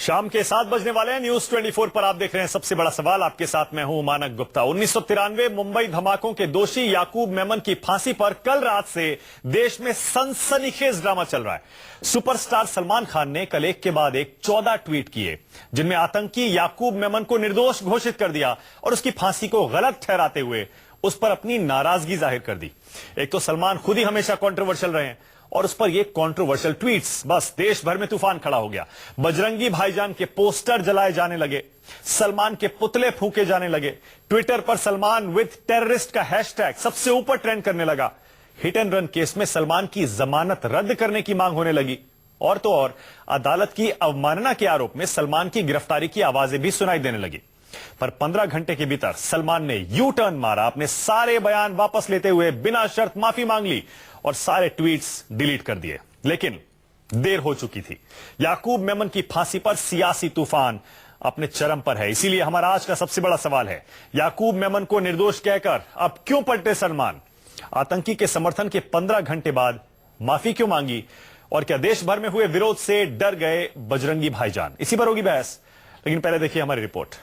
शाम के 7 बजने वाले हैं। न्यूज 24 पर आप देख रहे हैं सबसे बड़ा सवाल। आपके साथ मैं हूं मानक गुप्ता। 1993 मुंबई धमाकों के दोषी याकूब मेमन की फांसी पर कल रात से देश में सनसनीखेज ड्रामा चल रहा है। सुपरस्टार सलमान खान ने कल एक के बाद एक 14 ट्वीट किए, जिनमें आतंकी याकूब मेमन को निर्दोष घोषित कर दिया और उसकी फांसी को गलत ठहराते हुए उस पर अपनी नाराजगी जाहिर कर दी। एक तो सलमान खुद ही हमेशा कंट्रोवर्शियल रहे हैं और उस पर ये कंट्रोवर्शियल ट्वीट्स, बस देश भर में तूफान खड़ा हो गया। बजरंगी भाईजान के पोस्टर जलाए जाने लगे, सलमान के पुतले फूंके जाने लगे, ट्विटर पर सलमान विद टेररिस्ट का हैशटैग सबसे ऊपर ट्रेंड करने लगा। हिट एंड रन केस में सलमान की जमानत रद्द करने की मांग होने लगी और तो और अदालत की अवमानना के आरोप में सलमान की गिरफ्तारी की आवाजें भी सुनाई देने लगी। पर 15 घंटे के भीतर सलमान ने यू टर्न मारा, अपने सारे बयान वापस लेते हुए बिना शर्त माफी मांग ली और सारे ट्वीट्स डिलीट कर दिए। लेकिन देर हो चुकी थी। याकूब मेमन की फांसी पर सियासी तूफान अपने चरम पर है। इसीलिए हमारा आज का सबसे बड़ा सवाल है, याकूब मेमन को निर्दोष कहकर अब क्यों पलटे सलमान? आतंकी के समर्थन के 15 घंटे बाद माफी क्यों मांगी? और क्या देश भर में हुए विरोध से डर गए बजरंगी भाईजान? इसी पर होगी बहस, लेकिन पहले देखिए हमारी रिपोर्ट।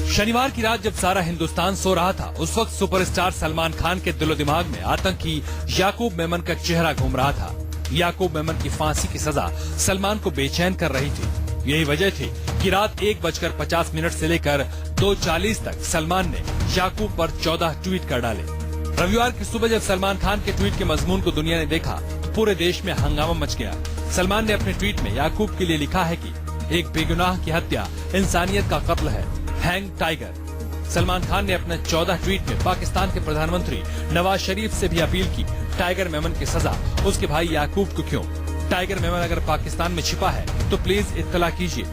शनिवार की रात जब सारा हिंदुस्तान सो रहा था, उस वक्त सुपरस्टार सलमान खान के दिलो दिमाग में आतंकी याकूब मेमन का चेहरा घूम रहा था। याकूब मेमन की फांसी की सजा सलमान को बेचैन कर रही थी। यही वजह थी कि रात 1:50 से लेकर 2:40 तक सलमान ने याकूब पर 14 ट्वीट कर डाले। रविवार की सुबह जब सलमान खान के ट्वीट के मजमून को दुनिया ने देखा तो पूरे देश में हंगामा मच गया। सलमान ने अपने ट्वीट में याकूब के लिए लिखा है कि एक बेगुनाह की हत्या इंसानियत का कत्ल है, हैंग टाइगर। सलमान खान ने अपने 14 ट्वीट में पाकिस्तान के प्रधानमंत्री नवाज शरीफ से भी अपील की, टाइगर मेमन की सजा उसके भाई याकूब को क्यों? टाइगर मेमन अगर पाकिस्तान में छिपा है तो प्लीज इत्तला कीजिए।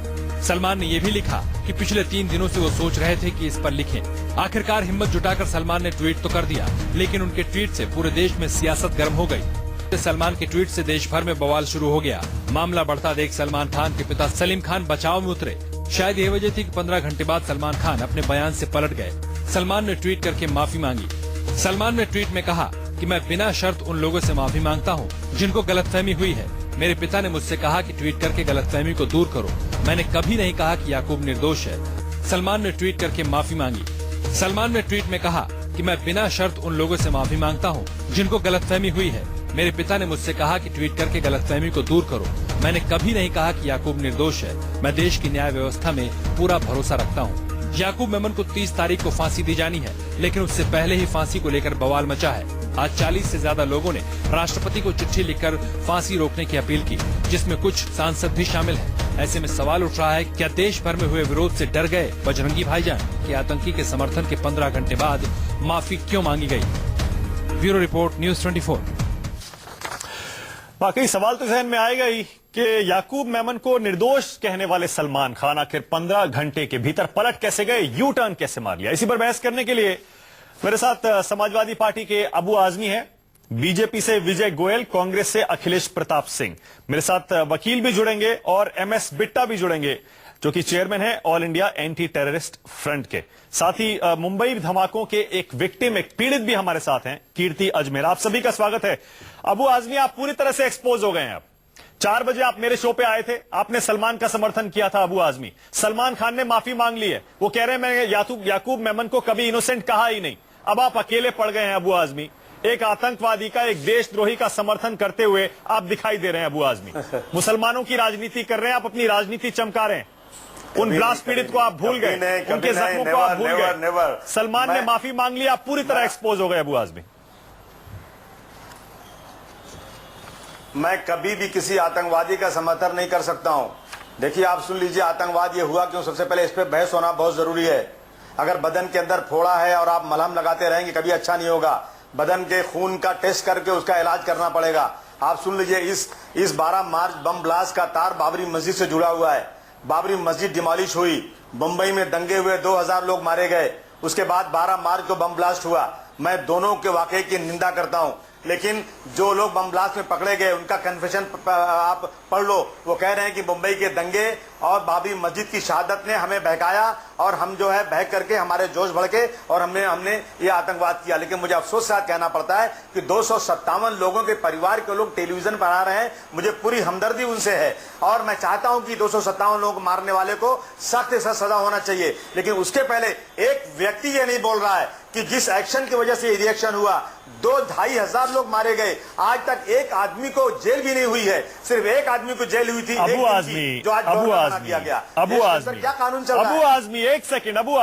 सलमान ने यह भी लिखा कि पिछले 3 दिनों से वो सोच रहे थे कि इस पर लिखें। आखिरकार हिम्मत जुटाकर सलमान ने ट्वीट तो कर दिया, लेकिन उनके ट्वीट से पूरे देश में सियासत गर्म हो गई। सलमान के ट्वीट से देश भर में बवाल शुरू हो गया। मामला बढ़ता देख सलमान खान के पिता सलीम खान बचाव में उतरे। शायद यही वजह थी कि 15 घंटे बाद सलमान खान अपने बयान से पलट गए। सलमान ने ट्वीट करके माफी मांगी। सलमान ने ट्वीट में कहा कि मैं बिना शर्त उन लोगों से माफी मांगता हूं जिनको गलतफहमी हुई है। मेरे पिता ने मुझसे कहा कि ट्वीट करके गलतफहमी को दूर करो। मैंने कभी नहीं कहा कि याकूब निर्दोष है। सलमान ने ट्वीट करके माफी मांगी। सलमान ने ट्वीट में कहा कि मैं बिना शर्त उन लोगों से माफी मांगता हूं जिनको गलतफहमी हुई है। मेरे पिता ने मुझसे कहा कि ट्वीट करके गलतफहमी को दूर करो। मैंने कभी नहीं कहा कि याकूब निर्दोष है। मैं देश की न्याय व्यवस्था में पूरा भरोसा रखता हूं। याकूब मेमन को 30 तारीख को फांसी दी जानी है, लेकिन उससे पहले ही फांसी को लेकर बवाल मचा है। आज 40 से ज्यादा लोगों ने राष्ट्रपति को चिट्ठी लिखकर फांसी रोकने की अपील की, जिसमें कुछ सांसद भी शामिल हैं। ऐसे में सवाल उठ रहा है, क्या देश भर में हुए विरोध से डर गए बजरंगी भाईजान? कि आतंकी के समर्थन के 15 घंटे बाद माफी क्यों मांगी गयी? Bureau report, news 24। वाकई सवाल तो जहन में आएगा ही कि याकूब मेमन को निर्दोष कहने वाले सलमान खान आखिर 15 घंटे के भीतर पलट कैसे गए, यू टर्न कैसे मार लिया? इसी पर बहस करने के लिए मेरे साथ समाजवादी पार्टी के अबू आजमी हैं, बीजेपी से विजय गोयल, कांग्रेस से अखिलेश प्रताप सिंह। मेरे साथ वकील भी जुड़ेंगे और एमएस बिट्टा भी जुड़ेंगे, जो कि चेयरमैन है all India anti terrorist front के। साथ ही मुंबई धमाकों के एक विक्टिम, एक पीड़ित भी हमारे साथ हैं, कीर्ति अजमेर। आप सभी का स्वागत है। अबू आजमी, आप पूरी तरह से एक्सपोज हो गए हैं। अब 4 बजे आप मेरे शो पे आए थे, आपने सलमान का समर्थन किया था। अबू आजमी, सलमान खान ने माफी मांग ली है। वो कह रहे हैं मैं याकूब मेमन को कभी इनोसेंट कहा ही नहीं। अब आप अकेले पड़ गए हैं अबू आजमी। एक आतंकवादी का, एक देशद्रोही का समर्थन करते हुए आप दिखाई दे रहे हैं अबू आजमी। मुसलमानों की राजनीति कर रहे हैं आप, अपनी राजनीति चमका रहे हैं। उन ब्लास्ट पीड़ित को आप भूल गए, उनके जख्मों को आप भूल गए। सलमान ने माफी मांग ली, आप पूरी तरह एक्सपोज हो गए अबू आजमी। मैं कभी भी किसी आतंकवादी का समर्थन नहीं कर सकता हूं। देखिए, आप सुन लीजिए, आतंकवाद ये हुआ क्यों? सबसे पहले इस पे बहस होना बहुत जरूरी है। अगर बदन के अंदर फोड़ा है और आप मलहम लगाते रहेंगे, कभी अच्छा नहीं होगा। बदन के खून का टेस्ट करके उसका इलाज करना पड़ेगा। आप सुन लीजिए, इस 12 मार्च बम ब्लास्ट का तार बाबरी मस्जिद से जुड़ा हुआ है। बाबरी मस्जिद डिमोलिश हुई, मुंबई में दंगे हुए, 2000 लोग मारे गए। उसके बाद 12 मार्च को बम ब्लास्ट हुआ। मैं दोनों के वाकये की निंदा करता हूं, लेकिन जो लोग बम ब्लास्ट में पकड़े गए उनका कन्फेशन आप पढ़ लो। वो कह रहे हैं कि मुंबई के दंगे और बाबरी मस्जिद की शहादत ने हमें बहकाया और हम जो है बहक करके हमारे जोश भड़के और हमने ये आतंकवाद किया। लेकिन मुझे अफसोस के साथ कहना पड़ता है कि 257 लोगों के परिवार के लोग टेलीविजन पर आ रहे हैं। मुझे पूरी हमदर्दी उनसे है और मैं चाहता हूं कि 257 लोग मारने वाले को सख्त से सख्त सजा होना चाहिए। लेकिन उसके पहले एक व्यक्ति ये नहीं बोल रहा है कि जिस एक्शन की वजह से ये रिएक्शन हुआ 2-2.5 हजार लोग मारे गए, आज तक एक आदमी को जेल भी नहीं हुई है। सिर्फ एक आदमी को जेल हुई थी, अबू आजमी, जो आज किया गया। अबू आजमी, क्या कानून चल रहा है? अबू आजमी, एक सेकंड। अबू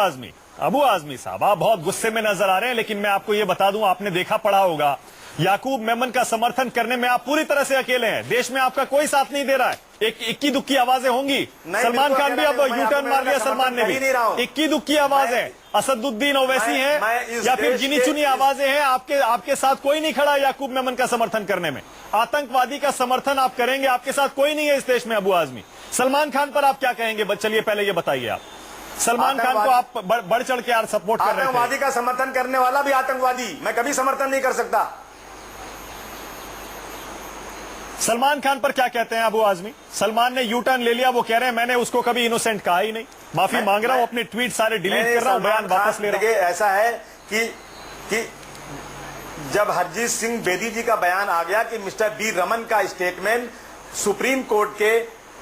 आजमी साहब, आप बहुत गुस्से में नजर आ रहे हैं, लेकिन मैं आपको ये बता दूं, आपने देखा पढ़ा होगा, याकूब मेमन का समर्थन करने में आप पूरी तरह से अकेले हैं। देश में आपका कोई साथ नहीं दे रहा है। एक इक्की दुक्की आवाजें होंगी। सलमान खान भी अब यूटर्न मार लिया, सलमान ने भी। इक्की दुक्की आवाजें असदुद्दीन ओवैसी हैं या फिर गिनी चुनी आवाजें हैं। आपके साथ कोई नहीं खड़ा याकूब मेमन का समर्थन करने में। आतंकवादी का समर्थन आप करेंगे, आपके साथ कोई नहीं है इस देश में। अबू आजमी, सलमान खान पर आप क्या कहेंगे? चलिए पहले ये बताइए आप। सलमान खान को आप बढ़ चढ़ के यार सपोर्ट कर रहे हैं। आतंकवादी का समर्थन करने वाला भी आतंकवादी, मैं कभी समर्थन नहीं कर सकता। सलमान खान पर क्या कहते हैं अबू आजमी? सलमान ने यू टर्न ले लिया, वो कह रहे हैं मैंने उसको कभी इनोसेंट कहा ही नहीं, माफी मांग रहा हूं, अपने ट्वीट सारे डिलीट कर रहा हूं, बयान वापस ले रहा हूं। ऐसा है कि जब हरजीत सिंह बेदी जी का बयान आ गया कि मिस्टर बी रमन का स्टेटमेंट सुप्रीम कोर्ट के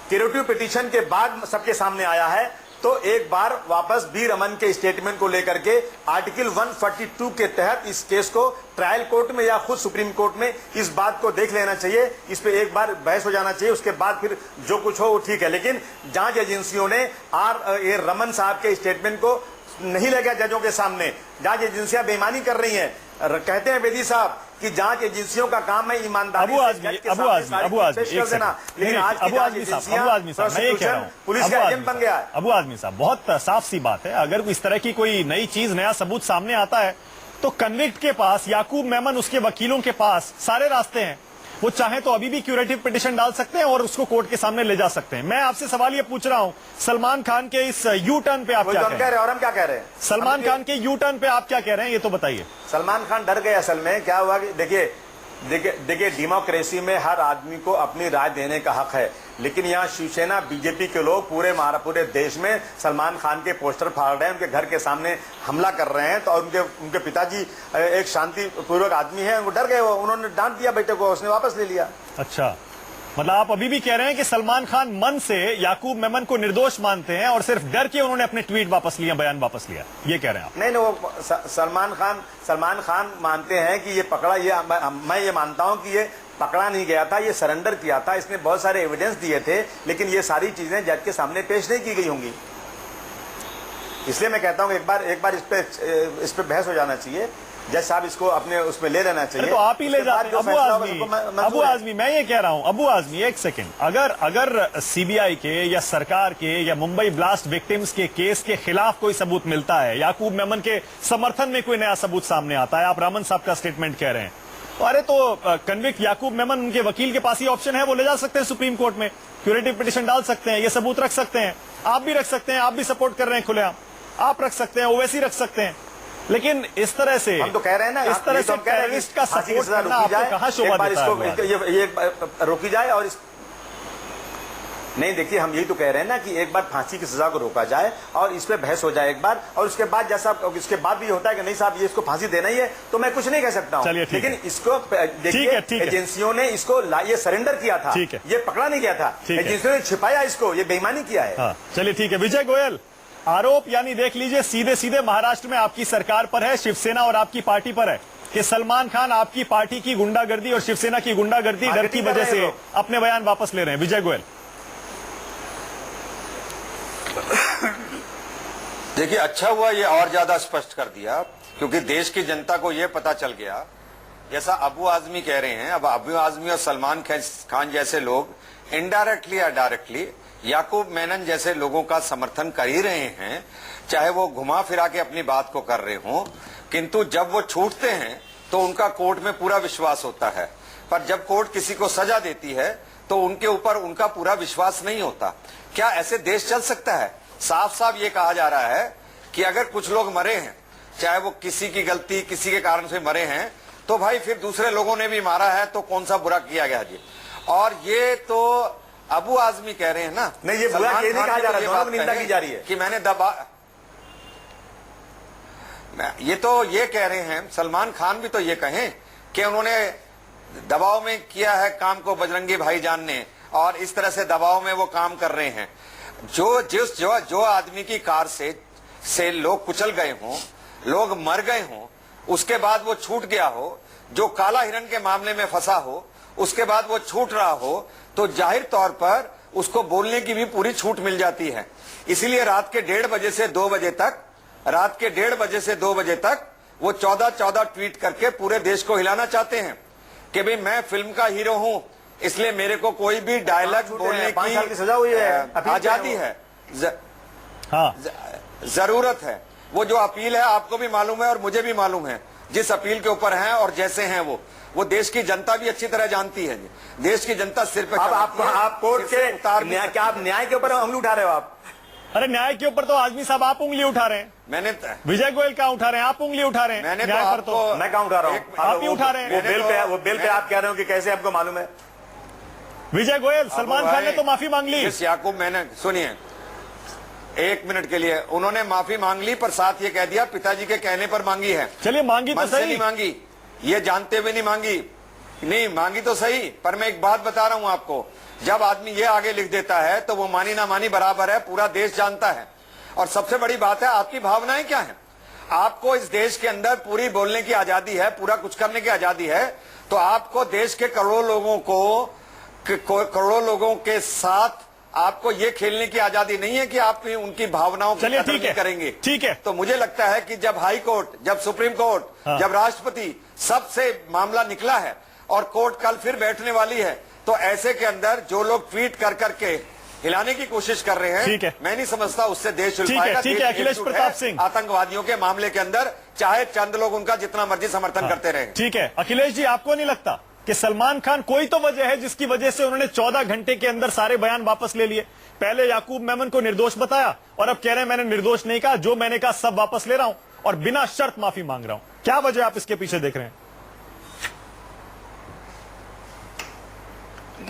क्यूरेटिव पिटीशन के बाद सबके सामने आया है, तो एक बार वापस बी रमन के स्टेटमेंट को लेकर के आर्टिकल 142 के तहत इस केस को ट्रायल कोर्ट में या खुद सुप्रीम कोर्ट में इस बात को देख लेना चाहिए। इस पे एक बार बहस हो जाना चाहिए, उसके बाद फिर जो कुछ हो वो ठीक है। लेकिन जांच एजेंसियों ने ए रमन साहब के स्टेटमेंट को नहीं ले गया जजों के सामने। जांच एजेंसियां बेईमानी कर रही हैं। कहते हैं बेदी साहब कि जांच एजेंसियों का काम है ईमानदारी अबू आजमी साहब, लेकिन आज की एजेंसियां मैं ये कह रहा हूं, पुलिस का एजेंट बन गया है। अबू आजमी साहब, बहुत साफ सी बात है, अगर इस तरह की कोई नई चीज, नया सबूत सामने आता है तो कन्विक्ट के पास, याकूब मेमन उसके वकीलों के पास सारे रास्ते हैं। वो चाहे तो अभी भी क्यूरेटिव पिटीशन डाल सकते हैं और उसको कोर्ट के सामने ले जा सकते हैं। मैं आपसे सवाल ये पूछ रहा हूं, सलमान खान के इस यू टर्न पे आप क्या कह रहे हैं? और हम क्या कह रहे हैं? सलमान खान के यू टर्न पे आप क्या कह रहे हैं, ये तो बताइए। सलमान खान डर गए। असल में क्या हुआ कि देखिए डेमोक्रेसी में हर आदमी को अपनी राय देने का हक है, लेकिन यहाँ शिवसेना बीजेपी के लोग पूरे देश में सलमान खान के पोस्टर फाड़ रहे हैं, उनके घर के सामने हमला कर रहे हैं। तो उनके पिताजी एक शांतिपूर्वक आदमी है, वो डर गए, उन्होंने डांट दिया बेटे को, उसने वापस ले लिया। अच्छा, मतलब आप अभी भी कह रहे हैं कि सलमान खान मन से याकूब मेमन को निर्दोष मानते हैं और सिर्फ डर के उन्होंने अपने ट्वीट वापस लिया, बयान वापस लिया, ये कह रहे हैं आप? नहीं, वो सलमान खान मानते हैं कि ये पकड़ा, मैं ये मानता हूं कि ये पकड़ा नहीं गया था, ये सरेंडर किया था। इसने बहुत सारे एविडेंस दिए थे, लेकिन ये सारी चीजें जज के सामने पेश नहीं की गई होंगी। इसलिए मैं कहता हूं एक बार इस पे बहस हो जाना चाहिए। जज साहब इसको अपने उसमें ले लेना चाहिए। तो आप ही ले जाते हैं अबू आजमी। मैं ये कह रहा हूं अबू आजमी, एक सेकंड, अगर सीबीआई के या सरकार के या मुंबई ब्लास्ट विक्टिम्स के केस के खिलाफ कोई सबूत मिलता है, याकूब मेमन के समर्थन में कोई नया सबूत सामने आता है, आप रामन साहब का स्टेटमेंट कह रहे हैं, अरे तो कन्विक्ट याकूब मेमन, उनके वकील के पास ही ऑप्शन है, वो ले जा सकते हैं सुप्रीम कोर्ट में, क्यूरेटिव पिटीशन डाल सकते हैं, ये सबूत रख सकते हैं। आप भी रख सकते हैं, आप भी सपोर्ट कर रहे हैं खुलेआम, आप रख सकते हैं, ओवैसी रख सकते हैं। लेकिन इस तरह से हम तो कह रहे हैं ना, इस तरह से टेररिस्ट का सपोर्ट करना आपको कहां शोभा देता है? ये रोकी जाए और नहीं, देखिए हम यही तो कह रहे हैं ना कि एक बार फांसी की सजा को रोका जाए और इस पे बहस हो जाए एक बार, और उसके बाद जैसा इसके बाद भी होता है कि नहीं साहब ये इसको फांसी देना ही है, तो मैं कुछ नहीं कह सकता हूं। लेकिन इसको देखिए एजेंसियों ने इसको ये सरेंडर किया था, ये पकड़ा नहीं गया था, एजेंसियों ने छिपाया इसको, ये बेईमानी किया है। चलिए ठीक है। विजय गोयल, आरोप यानी देख लीजिए सीधे सीधे महाराष्ट्र में आपकी सरकार पर है, शिवसेना और आपकी पार्टी पर है कि सलमान खान आपकी पार्टी की गुंडागर्दी और शिवसेना की गुंडागर्दी डर की वजह से अपने बयान वापस ले रहे हैं। विजय गोयल, देखिए अच्छा हुआ ये और ज्यादा स्पष्ट कर दिया, क्योंकि देश की जनता को ये पता चल गया, जैसा अबू आजमी कह रहे हैं, अब अबू आजमी और सलमान खान जैसे लोग इनडायरेक्टली या डायरेक्टली याकूब मेनन जैसे लोगों का समर्थन कर ही रहे हैं, चाहे वो घुमा फिरा के अपनी बात को कर रहे हों, किंतु जब वो छूटते हैं तो उनका कोर्ट में पूरा विश्वास होता है, पर जब कोर्ट किसी को सजा देती है तो उनके ऊपर उनका पूरा विश्वास नहीं होता। क्या ऐसे देश चल सकता है? साफ साफ ये कहा जा रहा है कि अगर कुछ लोग मरे हैं, चाहे वो किसी की गलती किसी के कारण से मरे हैं, तो भाई फिर दूसरे लोगों ने भी मारा है तो कौन सा बुरा किया गया जी। और ये तो अबू आजमी कह रहे हैं ना, नहीं ये बुरा ये नहीं कहा जा रहा, दोनों की निंदा की जा रही है कि मैंने ये तो ये कह रहे हैं, सलमान खान भी तो ये कहें कि उन्होंने दबाव में किया है काम को बजरंगी भाईजान ने, और इस तरह से दबाव में वो काम कर रहे हैं। जो आदमी की कार से लोग कुचल गए हों, लोग मर गए हों, उसके बाद वो छूट गया हो, जो काला हिरण के मामले में फंसा हो उसके बाद वो छूट रहा हो, तो जाहिर तौर पर उसको बोलने की भी पूरी छूट मिल जाती है। इसीलिए रात के 1:30 बजे से 2 बजे तक वो 14 ट्वीट करके पूरे देश को हिलाना चाहते हैं कि भाई मैं फिल्म का हीरो हूं, इसलिए मेरे को कोई भी डायलॉग बोलने 5 साल की सजा हुई है, आजादी है, हाँ जरूरत है। वो जो अपील है आपको भी मालूम है और मुझे भी मालूम है, जिस अपील के ऊपर है और जैसे हैं वो देश की जनता भी अच्छी तरह जानती है। देश की जनता सिर पे आप कोर्ट के क्या आप न्याय के ऊपर उंगली उठा रहे हो आप? अरे न्याय के ऊपर तो आजमी साहब आप उंगली उठा रहे हैं, मैंने विजय गोयल कहाँ उठा रहे हैं, आप उंगली उठा रहे हैं। मैंने न्याय पर तो मैं कहाँ उठा रहा हूँ? आप ही उठा रहे हैं। वो बिल पे आप कह रहे हो कि कैसे आपको मालूम है? विजय गोयल, सलमान खान ने तो माफी मांग ली। याकूब, मैंने सुनिए 1 मिनट के लिए, उन्होंने माफी मांग ली पर साथ ये कह दिया पिताजी के कहने पर मांगी है। चलिए मांगी तो सही, नहीं मांगी, ये जानते हुए नहीं मांगी, नहीं मांगी तो सही, पर मैं एक बात बता रहा हूं आपको, जब आदमी ये आगे लिख देता है तो वो मानी ना मानी बराबर है, पूरा देश जानता है। और सबसे बड़ी बात है आपकी भावनाएं क्या है। आपको इस देश के अंदर पूरी बोलने की आजादी है, पूरा कुछ करने की आजादी है, तो आपको देश के करोड़ों लोगों के साथ आपको ये खेलने की आजादी नहीं है कि आप उनकी भावनाओं को कतल करेंगे। ठीक है, तो मुझे लगता है कि जब हाई कोर्ट, जब सुप्रीम कोर्ट, जब राष्ट्रपति सबसे मामला निकला है और कोर्ट कल फिर बैठने वाली है, तो ऐसे के अंदर जो लोग ट्वीट कर करके हिलाने की कोशिश कर रहे हैं, मैं नहीं समझता उससे देश चल पाएगा। ठीक है अखिलेश प्रताप सिंह, आतंकवादियों के मामले के अंदर चाहे चंद लोग उनका जितना मर्जी समर्थन करते रहे। ठीक है अखिलेश जी, आपको नहीं लगता कि सलमान खान कोई तो वजह है जिसकी वजह से उन्होंने 14 घंटे के अंदर सारे बयान वापस ले लिए? पहले याकूब मेमन को निर्दोष बताया और अब कह रहे हैं मैंने निर्दोष नहीं कहा, जो मैंने कहा सब वापस ले रहा हूं और बिना शर्त माफी मांग रहा हूं। क्या वजह आप इसके पीछे देख रहे हैं?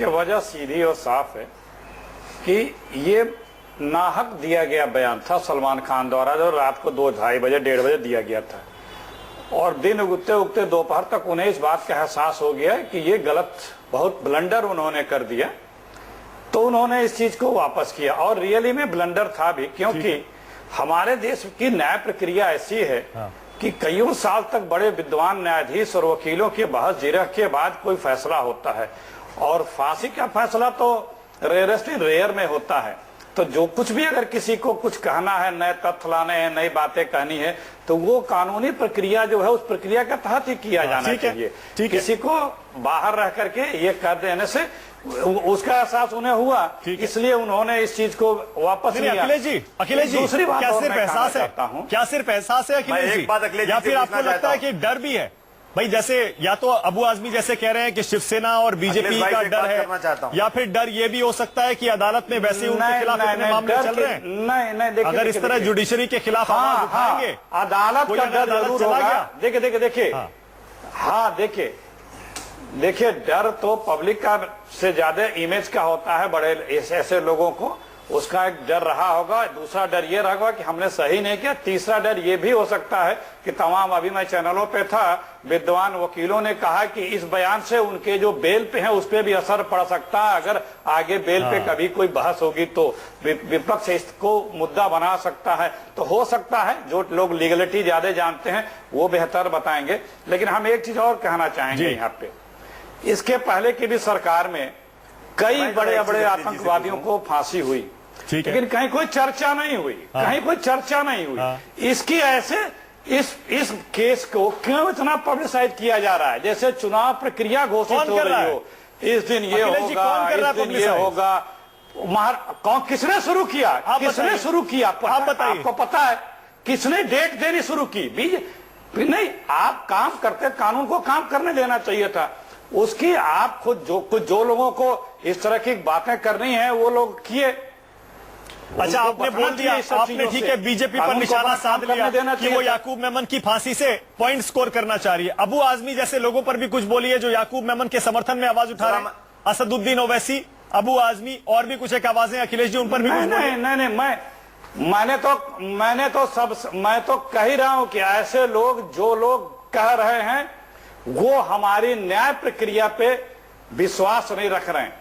वजह सीधी और साफ है कि ये नाहक दिया गया बयान था सलमान खान द्वारा, जो रात को 2-2:30 बजे 1:30 बजे दिया गया था, और दिन उगते उगते दोपहर तक उन्हें इस बात का एहसास हो गया कि ये गलत, बहुत ब्लंडर उन्होंने कर दिया, तो उन्होंने इस चीज को वापस किया। और रियली में ब्लंडर था भी, क्योंकि हमारे देश की न्याय प्रक्रिया ऐसी है कि कईयों साल तक बड़े विद्वान न्यायाधीश और वकीलों के बहस जिरह के बाद कोई फैसला होता है, और फांसी का फैसला तो रेयर में होता है। तो जो कुछ भी अगर किसी को कुछ कहना है, नए तथ्य लाने हैं, नई बातें कहनी है, तो वो कानूनी प्रक्रिया जो है उस प्रक्रिया के तहत ही किया जाना चाहिए। किसी को बाहर रह करके ये कर देने से उसका एहसास उन्हें हुआ, इसलिए उन्होंने इस चीज को वापस लिया। अखिलेश जी दूसरी बात क्या सिर्फ एहसास है? क्या सिर्फ एहसास है अखिलेश जी, या फिर आपको लगता है कि डर भी है? भाई जैसे या तो अबू आजमी जैसे कह रहे हैं कि शिवसेना और बीजेपी का डर है, या फिर डर ये भी हो सकता है कि अदालत में वैसे उनके खिलाफ इतने मामले चल रहे हैं। नहीं, अगर इस तरह जुडिशरी के खिलाफ आवाज उठाएंगे, अदालत का डर जरूर होगा। देखिए डर तो पब्लिक का से ज्यादा इमेज का होता है, बड़े ऐसे लोगों को उसका एक डर रहा होगा। दूसरा डर ये रहेगा कि हमने सही नहीं किया। तीसरा डर ये भी हो सकता है कि तमाम, अभी मैं चैनलों पे था, विद्वान वकीलों ने कहा कि इस बयान से उनके जो बेल पे हैं उस पे भी असर पड़ सकता है। अगर आगे बेल पे कभी कोई बहस होगी तो विपक्ष इसको मुद्दा बना सकता है। तो हो सकता है जो लोग लीगलिटी ज्यादा जानते हैं वो बेहतर बताएंगे। लेकिन हम एक चीज और कहना चाहेंगे यहाँ पे, इसके पहले की भी सरकार में कई बड़े बड़े आतंकवादियों को फांसी हुई, लेकिन कहीं कोई चर्चा नहीं हुई, कहीं कोई चर्चा नहीं हुई। इसकी ऐसे इस केस को क्यों इतना पब्लिसाइज किया जा रहा है? जैसे चुनाव प्रक्रिया घोषित हो रही हो, इस दिन ये होगा, इस दिन ये होगा। कौन, किसने शुरू किया? किसने शुरू किया? आपको पता है किसने डेट देनी शुरू की? नहीं, आप काम करते, कानून को काम करने देना चाहिए था। उसकी आप खुद जो लोगों को इस तरह की बातें करनी है वो लोग किए। अच्छा, उनको आपने बचना बोल दिया, चाहिए इस सब आपने चीजों ठीक से। है बीजेपी पर कानून को निशाना अपना साध काम करने देना लिया कि वो चाहिए। याकूब मेमन की फांसी से पॉइंट स्कोर करना चाह रही है। अबू आजमी जैसे लोगों पर भी कुछ बोली है जो याकूब मेमन के समर्थन में आवाज उठा रहे हैं। असदुद्दीन ओवैसी, अबू आजमी और भी कुछ एक आवाजें, अखिलेश जी उन पर भी कुछ बोली। नहीं, मैं तो कह ही रहा हूं कि ऐसे लोग जो लोग कह रहे हैं वो हमारी न्याय प्रक्रिया पे विश्वास नहीं रख रहे हैं।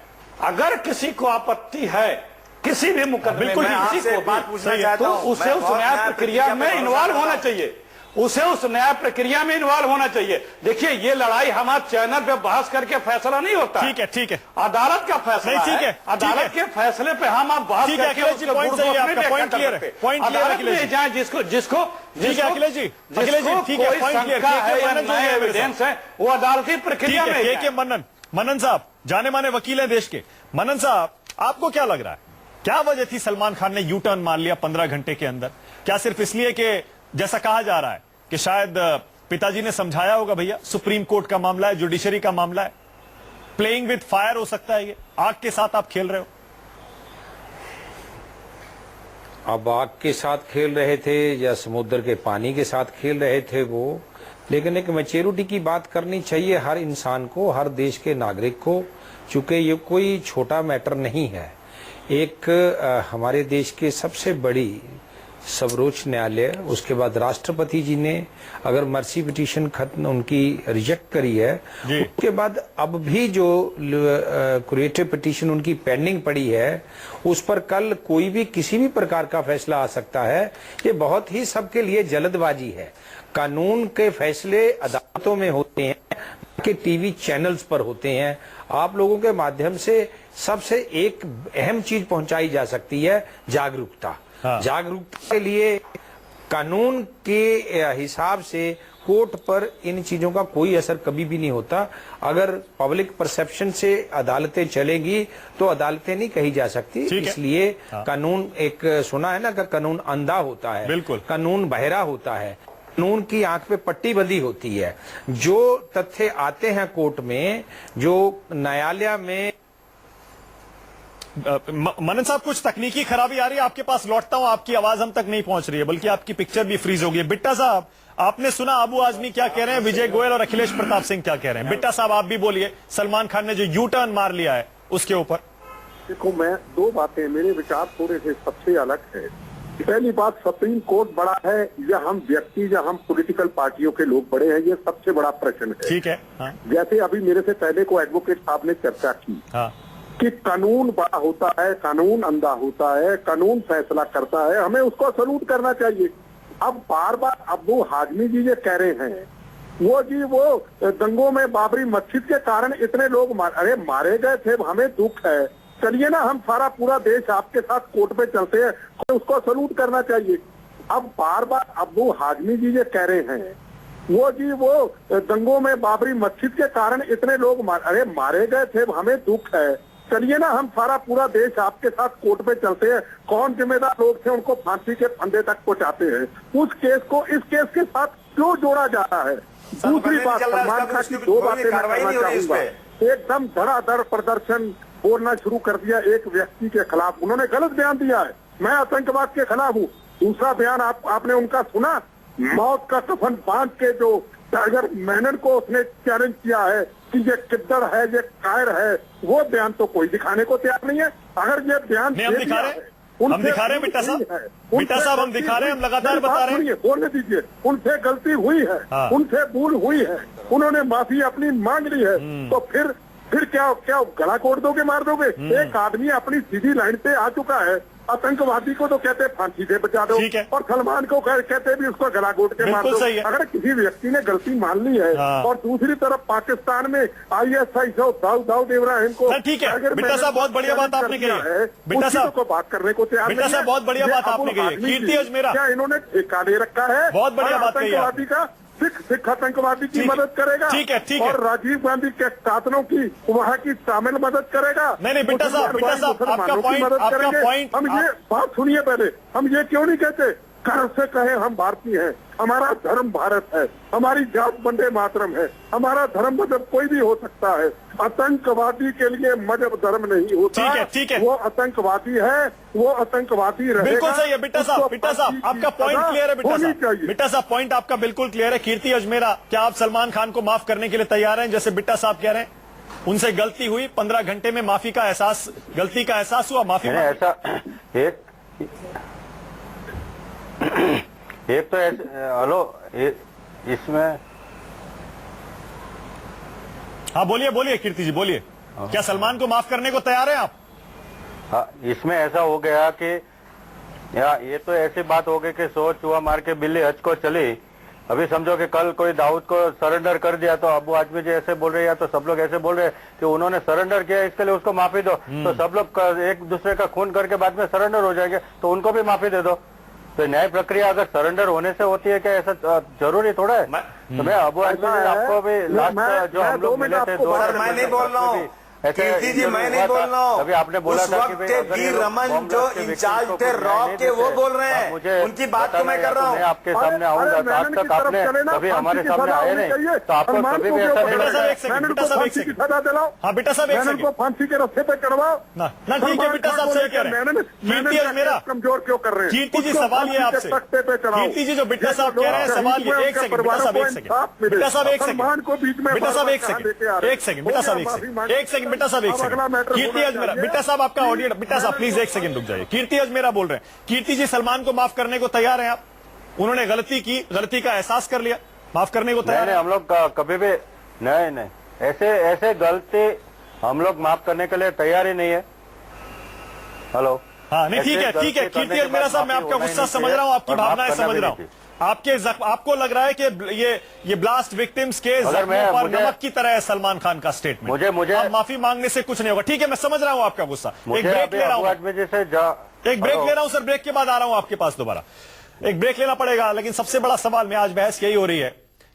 अगर किसी को आपत्ति है किसी भी मुकदमे बिल्कुल, में आपसे किसी को बात भी, पूछना चाहता तो हूं। उसे मैं उस बहुत न्याय प्रक्रिया में इन्वॉल्व होना भरोसा चाहिए। उसे उस न्याय प्रक्रिया में इन्वॉल्व होना चाहिए। देखिए, ये लड़ाई हमारे चैनल पे बहस करके फैसला नहीं होता। ठीक है, ठीक है, अदालत का फैसला नहीं, ठीक है, अदालत के फैसले पे हम आप बहस ठीक है, करके अखिलेश जी, उसके पॉइंट गुण को सही है अपने आपका, लिए पॉइंट खत्म क्लियर है, करते। पॉइंट क्लियर है, अदालत अखिलेश में जी। जाए जिसको ठीक है अखिलेश जी, अखिलेश जी, ठीक है, कोई पॉइंट क्लियर। शंका है या मनन जो नए है मेरे साथ। एविडेंस है वो अदालती प्रक्रिया में ठीक है, जाए। मनन साहब जाने माने वकील हैं देश के। मनन साहब, आपको क्या लग रहा है, क्या वजह थी सलमान खान ने यू टर्न मार लिया 15 घंटे के अंदर? क्या सिर्फ इसलिए कि जैसा कहा जा रहा है कि शायद पिताजी ने समझाया होगा भैया सुप्रीम कोर्ट का मामला है, जुडिशरी का मामला है, प्लेइंग विद फायर हो सकता है, ये आग के साथ आप खेल रहे हो? अब आग के साथ खेल रहे थे या समुद्र के पानी के साथ खेल रहे थे वो, लेकिन एक मैच्योरिटी की बात करनी चाहिए हर इंसान को, हर देश के नागरिक को, चूंकि ये कोई छोटा मैटर नहीं है। एक हमारे देश के सबसे बड़ी सर्वोच्च न्यायालय, उसके बाद राष्ट्रपति जी ने अगर मर्सी पिटीशन खत्म उनकी रिजेक्ट करी है, उसके बाद अब भी जो क्रिएटिव पिटीशन उनकी पेंडिंग पड़ी है उस पर कल कोई भी किसी भी प्रकार का फैसला आ सकता है। ये बहुत ही सबके लिए जल्दबाजी है। कानून के फैसले अदालतों में होते हैं कि टीवी चैनल्स पर होते हैं। आप लोगों के माध्यम से सबसे एक अहम चीज पहुंचाई जा सकती है, जागरूकता। जागरूकता के लिए कानून के हिसाब से कोर्ट पर इन चीजों का कोई असर कभी भी नहीं होता। अगर पब्लिक परसेप्शन से अदालतें चलेंगी तो अदालतें नहीं कही जा सकती। इसलिए कानून एक सुना है ना कि कानून अंधा होता है, बिल्कुल, कानून बहरा होता है, कानून की आंख पे पट्टी बंधी होती है। जो तथ्य आते हैं कोर्ट में, जो न्यायालय में। मनन साहब, कुछ तकनीकी खराबी आ रही है आपके पास, लौटता हूं, आपकी आवाज हम तक नहीं पहुंच रही है, बल्कि आपकी पिक्चर भी फ्रीज हो गई है। बिट्टा साहब, आपने सुना अबू आजमी क्या कह रहे हैं, विजय गोयल और अखिलेश प्रताप सिंह क्या कह रहे हैं? बिट्टा साहब, आप भी बोलिए, सलमान खान ने जो यू टर्न मार लिया है उसके ऊपर। देखो, मैं दो बातें, मेरे विचार थोड़े से सबसे अलग है। पहली बात, सुप्रीम कोर्ट बड़ा है या हम व्यक्ति या हम पॉलिटिकल पार्टियों के लोग बड़े हैं, ये सबसे बड़ा प्रश्न है। ठीक है, हाँ। जैसे अभी मेरे से पहले को एडवोकेट साहब ने चर्चा की, हाँ, कि कानून बड़ा होता है, कानून अंधा होता है, कानून फैसला करता है, हमें उसको सलूट करना चाहिए। अब बार बार अबू हाजमी जी ये कह रहे हैं वो दंगों में बाबरी मस्जिद के कारण इतने लोग मारे गए थे, हमें दुख है, चलिए ना हम सारा पूरा देश आपके साथ कोर्ट पे चलते हैं, उसको सलूट करना चाहिए। अब बार बार अबू हाजमी जी ये कह रहे हैं वो दंगों में बाबरी मस्जिद के कारण इतने लोग मारे गए थे, हमें दुख है, चलिए ना हम सारा पूरा देश आपके साथ कोर्ट पे चलते हैं, कौन जिम्मेदार लोग थे उनको फांसी के फंदे तक पहुंचाते हैं। उस केस को इस केस के साथ क्यों जोड़ा जा रहा है? दूसरी बात, सलमान खान की दो बातें मैं करना चाहूंगा। एकदम धड़ाधड़ प्रदर्शन बोलना शुरू कर दिया एक व्यक्ति के खिलाफ, उन्होंने गलत बयान दिया है, मैं आतंकवाद के खिलाफ हूँ। दूसरा बयान आपने उनका सुना, मौत का कफन बांध के जो टाइगर मेनन को उसने चैलेंज किया है कि ये किद्दर है, ये कायर है, वो बयान तो कोई दिखाने को तैयार नहीं है। अगर ये बयान हम दिखा रहे हैं बिट्टा साहब, हम दिखा रहे हैं, हम लगातार बता रहे हैं, बोलने दीजिए। उनसे गलती हुई है, उनसे भूल हुई है, उन्होंने माफी अपनी मांग ली है, तो फिर क्या गला कोट दोगे, मार दोगे? एक आदमी अपनी सीधी लाइन पे आ चुका है, आतंकवादी को तो कहते फांसी से बचा दो, और सलमान को कहते भी उसको गला घोट के मार दो। अगर किसी व्यक्ति ने गलती मान ली है, और दूसरी तरफ पाकिस्तान में ISI दाऊद इब्राहिम को, ठीक है बिट्टा साहब, बहुत बढ़िया बात आपने कही है, बिट्टा साहब को बात करने को तैयार बिट्टा साहब, बहुत बढ़िया बात आपने कही है। कीर्ति अजमेरा, क्या इन्होंने ठेका ले रखा है? बहुत बढ़िया बात कही आतंकवादी का, सिख आतंकवादी की मदद करेगा, ठीक है, और राजीव गांधी के कातलों की वहाँ की शामिल मदद करेगा। नहीं बिट्टा साहब, आपका पॉइंट हम ये बात सुनिए पहले, हम ये क्यों नहीं कहते कर से कहे हम भारतीय हैं, हमारा धर्म भारत है, हमारी जात वंदे मातरम है, हमारा धर्म मजहब कोई भी हो सकता है। आतंकवादी के लिए मजहब धर्म नहीं होता। ठीक है। वो आतंकवादी है, वो आतंकवादी रहेगा। बिल्कुल सही है बिट्टा साहब, आपका पॉइंट क्लियर है बिट्टा साहब, पॉइंट आपका बिल्कुल क्लियर है। कीर्ति अजमेरा, क्या आप सलमान खान को माफ करने के लिए तैयार हैं? जैसे बिट्टा साहब कह रहे हैं उनसे गलती हुई, 15 घंटे में माफी का एहसास, गलती का एहसास हुआ, माफी ऐसा एक तो हेलो इसमें हाँ बोलिए कीर्ति जी बोलिए, क्या सलमान को माफ करने को तैयार हैं आप? हाँ, इसमें ऐसा हो गया कि ये तो ऐसी बात हो गई कि 100 चूहा मार के बिल्ली हज को चली। अभी समझो कि कल कोई दाऊद को सरेंडर कर दिया तो अबू आजमी जी ऐसे बोल रहे हैं या तो सब लोग ऐसे बोल रहे हैं कि उन्होंने सरेंडर किया इसके लिए उसको माफी दो, तो सब लोग एक दूसरे का खून करके बाद में सरेंडर हो जाएंगे, तो उनको भी माफी दे दो। तो न्याय प्रक्रिया अगर सरेंडर होने से होती है क्या? ऐसा जरूरी थोड़ा है। तो मैं अबू आजमी जी आपको भी लास्ट जो हम लोग मिले थे मैं नहीं बोल रहा हूँ कीर्ति जी, मैं नहीं बोल रहा हूँ। अभी आपने बोला उस था वक्त कि वीर रमन जो इंचार्ज थे रॉ के, वो बोल रहे हैं, मुझे उनकी बात तो मैं कर रहा हूँ। मैं आपके सामने आऊंगा तो आज तक आपने कभी हमारे सामने आए नहीं, तो आपको कभी भी ऐसा नहीं लगेगा। बिट्टा साहब एक सेकंड, हाँ बिट्टा साहब एक सेकंड, फांसी के रास्ते पे चढ़वाओ ना ठीक है बिट्टा साहब सही कह रहे हैं। कीर्ति अजमेरा, कमजोर क्यों कर रहे हैं? कीर्ति जी सवाल ये आपसे, कीर्ति जी जो बिट्टा साहब कह रहे हैं सवाल ये, एक सेकंड बिट्टा साहब एक सेकंड, बिट्टा साहब एक सेकंड, बिट्टा साहब एक सेकंड, एक सेकंड बिट्टा साहब एक सेकंड, एक सेकंड बिट्टा साहब एक सेकंड। कीर्ति अजमेरा, बिट्टा साहब आपका ऑडियो, बिट्टा साहब प्लीज एक सेकंड रुक जाइए। कीर्ति अजमेरा बोल रहे हैं, कीर्ति जी सलमान को माफ करने को तैयार हैं आप? उन्होंने गलती की, गलती का एहसास कर लिया, माफ करने को तैयार? नहीं, हम लोग कभी भी नहीं ऐसे गलती हम लोग माफ करने के लिए तैयार ही नहीं है। हेलो, हाँ नहीं ठीक है कीर्ति अजमेरा साहब, मैं आपका गुस्सा समझ रहा हूँ, आपकी भावनाएं समझ रहा हूँ। आपको लग रहा है कि ये ब्लास्ट विक्टिम्स के जख्मों पर नमक की तरह है सलमान खान का स्टेटमेंट, मुझे अब माफी मांगने से कुछ नहीं होगा। ठीक है मैं समझ रहा हूँ आपका गुस्सा, एक ब्रेक ले रहा हूँ, सर, ब्रेक के बाद आ रहा हूँ आपके पास दोबारा। एक ब्रेक लेना पड़ेगा, लेकिन सबसे बड़ा सवाल में आज बहस यही हो रही है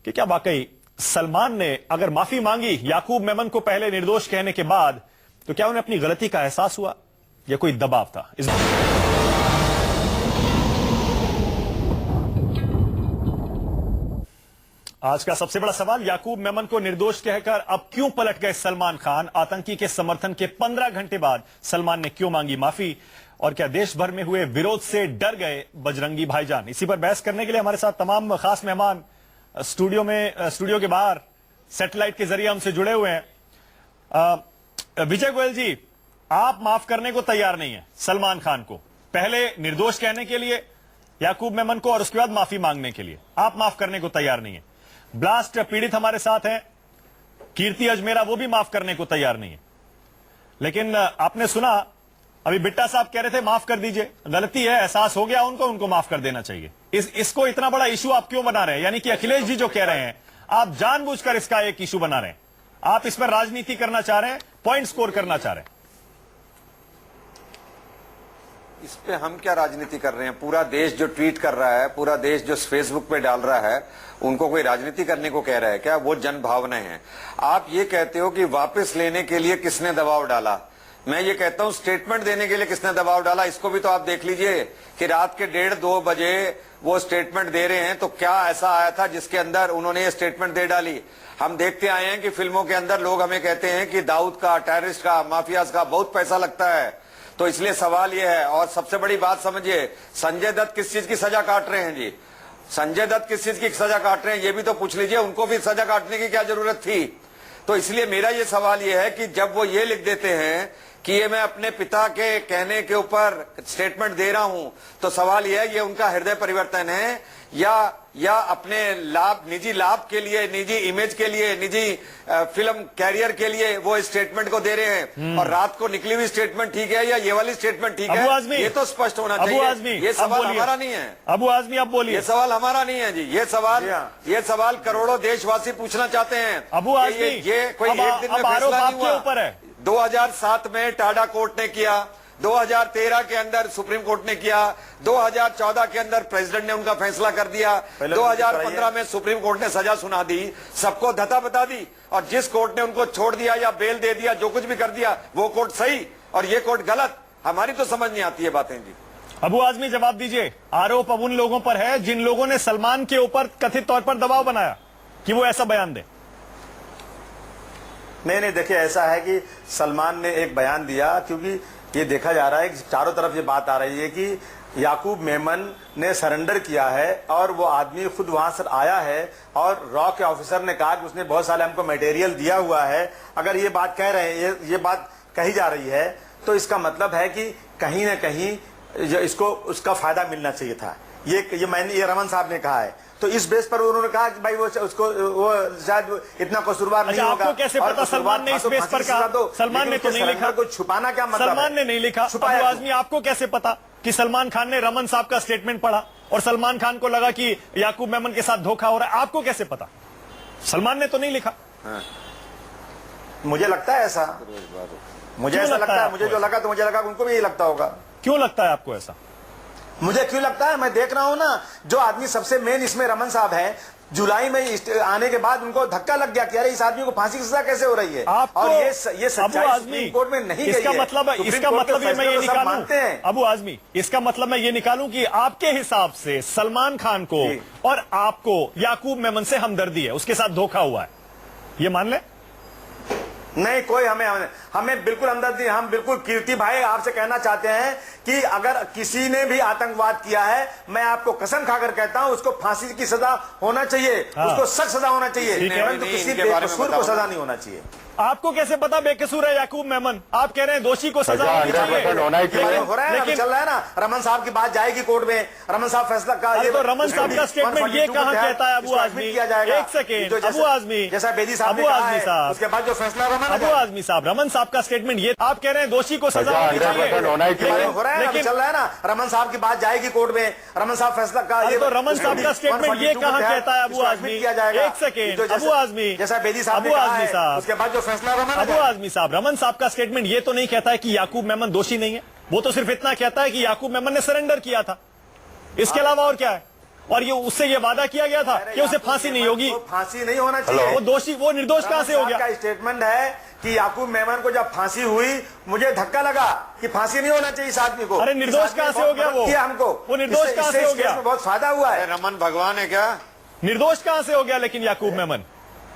कि क्या वाकई सलमान ने अगर माफी मांगी याकूब मेमन को पहले निर्दोष कहने के बाद, तो क्या उन्हें अपनी गलती का एहसास हुआ या कोई दबाव था? आज का सबसे बड़ा सवाल, याकूब मेमन को निर्दोष कहकर अब क्यों पलट गए सलमान खान? आतंकी के समर्थन के 15 घंटे बाद सलमान ने क्यों मांगी माफी? और क्या देश भर में हुए विरोध से डर गए बजरंगी भाईजान? इसी पर बहस करने के लिए हमारे साथ तमाम खास मेहमान स्टूडियो के बाहर सैटेलाइट के जरिए हमसे जुड़े हुए हैं। विजय गोयल जी, आप माफ करने को तैयार नहीं है सलमान खान को, पहले निर्दोष कहने के लिए याकूब मेमन को और उसके बाद माफी मांगने के लिए आप माफ करने को तैयार नहीं है। ब्लास्ट पीड़ित हमारे साथ हैं, कीर्ति अजमेरा, वो भी माफ करने को तैयार नहीं है। लेकिन आपने सुना अभी बिट्टा साहब कह रहे थे माफ कर दीजिए, गलती है, एहसास हो गया उनको माफ कर देना चाहिए। इसको इतना बड़ा इशू आप क्यों बना रहे हैं? यानी कि अखिलेश जी जो कह रहे हैं, आप जानबूझकर इसका एक इशू बना रहे हैं, आप इस पर राजनीति करना चाह रहे हैं, पॉइंट स्कोर करना चाह रहे हैं। इस पे हम क्या राजनीति कर रहे हैं? पूरा देश जो ट्वीट कर रहा है, पूरा देश जो फेसबुक पे डाल रहा है, उनको कोई राजनीति करने को कह रहा है क्या? वो जन भावनाएं हैं। आप ये कहते हो कि वापस लेने के लिए किसने दबाव डाला, मैं ये कहता हूं स्टेटमेंट देने के लिए किसने दबाव डाला, इसको भी तो आप देख लीजिए कि रात के 1:30-2 बजे वो स्टेटमेंट दे रहे हैं, तो क्या ऐसा आया था जिसके अंदर उन्होंने ये स्टेटमेंट दे डाली? हम देखते आए हैं कि फिल्मों के अंदर लोग हमें कहते हैं कि दाऊद का, टेररिस्ट का, माफियाज का बहुत पैसा लगता है, तो इसलिए सवाल यह है। और सबसे बड़ी बात समझिए, संजय दत्त किस चीज की सजा काट रहे हैं जी? संजय दत्त किस चीज की सजा काट रहे हैं ये भी तो पूछ लीजिए, उनको भी सजा काटने की क्या जरूरत थी? तो इसलिए मेरा ये सवाल ये है कि जब वो ये लिख देते हैं कि ये मैं अपने पिता के कहने के ऊपर स्टेटमेंट दे रहा हूं, तो सवाल यह है ये उनका हृदय परिवर्तन है या अपने निजी लाभ के लिए, निजी इमेज के लिए, निजी फिल्म कैरियर के लिए वो स्टेटमेंट को दे रहे हैं? और रात को निकली हुई स्टेटमेंट ठीक है या ये वाली स्टेटमेंट ठीक है? ये तो स्पष्ट होना चाहिए। ये सवाल हमारा नहीं है। अबू आजमी आप बोलिए। ये सवाल हमारा नहीं है जी, ये सवाल करोड़ों देशवासी पूछना चाहते हैं। अबू आजमी, ये कोई एक दिन में फैसला नहीं हुआ। 2007 में टाडा कोर्ट ने किया, 2013 के अंदर सुप्रीम कोर्ट ने किया, 2014 के अंदर प्रेसिडेंट ने उनका फैसला कर दिया, 2015 में सुप्रीम कोर्ट ने सजा सुना दी, सबको धता बता दी, और जिस कोर्ट ने उनको छोड़ दिया या बेल दे दिया, जो कुछ भी कर दिया, वो कोर्ट सही और ये कोर्ट गलत। हमारी तो समझ नहीं आती है बातें जी। अबू आजमी जवाब दीजिए, आरोप अब उन लोगों पर है जिन लोगों ने सलमान के ऊपर कथित तौर पर दबाव बनाया कि वो ऐसा बयान दे। नहीं, देखिए ऐसा है कि सलमान ने एक बयान दिया, क्योंकि ये देखा जा रहा है कि चारों तरफ ये बात आ रही है कि याकूब मेमन ने सरेंडर किया है और वो आदमी खुद वहां से आया है और रॉ के ऑफिसर ने कहा कि उसने बहुत सारे हमको मटेरियल दिया हुआ है। अगर ये बात कह रहे हैं, ये बात कही जा रही है, तो इसका मतलब है कि कहीं ना कहीं इसको उसका फायदा मिलना चाहिए था। ये रमन साहब ने कहा है, तो इस बेस पर उन्होंने कहा कि भाई वो शायद इतना कसूरवार नहीं होगा। आपको कैसे पता सलमान ने इस बेस पर कहा? सलमान ने तो नहीं लिखा, कुछ छुपाना क्या मतलब? सलमान ने नहीं लिखा। अबू आजमी, आपको कैसे पता कि सलमान खान ने रमन साहब का स्टेटमेंट पढ़ा और सलमान खान को लगा कि याकूब मेमन के साथ धोखा हो रहा है? आपको कैसे पता? सलमान ने तो नहीं लिखा। मुझे लगता है ऐसा, मुझे ऐसा लगता है, मुझे जो लगा तो मुझे लगा उनको भी यही लगता होगा। क्यों लगता है आपको ऐसा? मुझे क्यों लगता है, मैं देख रहा हूं ना, जो आदमी सबसे मेन इसमें रमन साहब हैं, जुलाई में आने के बाद उनको धक्का लग गया कि अरे इस आदमी को फांसी की सजा कैसे हो रही है। और ये सच्चाई सुप्रीम कोर्ट में नहीं गई है। इसका मतलब मैं ये निकालूं, मानते हैं अबू आजमी, इसका मतलब मैं ये निकालूं कि आपके हिसाब से सलमान खान को और आपको याकूब मेमन से हमदर्दी है, उसके साथ धोखा हुआ है, ये मान ले? नहीं, कोई हमें बिल्कुल हमदर्दी, हम बिल्कुल कीर्ति भाई आपसे कहना चाहते हैं कि अगर किसी ने भी आतंकवाद किया है, मैं आपको कसम खाकर कहता हूं उसको फांसी की सजा होना चाहिए। उसको सख्त सजा होना चाहिए, परंतु किसी बेकसूर को सजा नहीं होना चाहिए। आपको कैसे पता बेकसूर है याकूब मेमन? आप कह रहे हैं दोषी को सजा होनी चाहिए। हो रहा है ना, चल रहा है ना, रमन साहब की बात जाएगी कोर्ट में, रमन साहब फैसला का। तो रमन साहब का स्टेटमेंट ये कहां कहता है अबू आजमी? एक सेकेंड, अबू आजमी, जैसा बेदी साहब ने कहा है, उसके बाद जो फैसला अबू आजमी साहब, रमन साहब का स्टेटमेंट ये, आप कह रहे हैं दोषी को सजा होनी चाहिए। हो रहा है ना, चल रहा है ना, रमन साहब की बात जाएगी कोर्ट में, रमन साहब फैसला का। तो रमन साहब का स्टेटमेंट ये कहां कहता है अबू आजमी? एक सेकेंड, अबू आजमी, जैसा बेदी साहब ने कहा है, उसके बाद जो फैसला अबू आजमी साहब, रमन साहब का स्टेटमेंट ये तो नहीं कहता है कि याकूब मेमन दोषी नहीं है, वो तो सिर्फ इतना कहता है कि याकूब मेमन ने सरेंडर किया था। इसके अलावा और क्या है? और ये उससे ये वादा किया गया था कि उसे फांसी नहीं होगी, फांसी नहीं होना चाहिए। वो दोषी, वो निर्दोष कहां से हो गया? स्टेटमेंट है कि याकूब मेमन को जब फांसी हुई, मुझे धक्का लगा कि फांसी नहीं होना चाहिए इस आदमी को। अरे निर्दोष कहां से हो गया? वो हमको वो निर्दोष कहां से हो गया? बहुत फायदा हुआ है। रमन भगवान है क्या? निर्दोष कहां से हो गया लेकिन याकूब मेमन?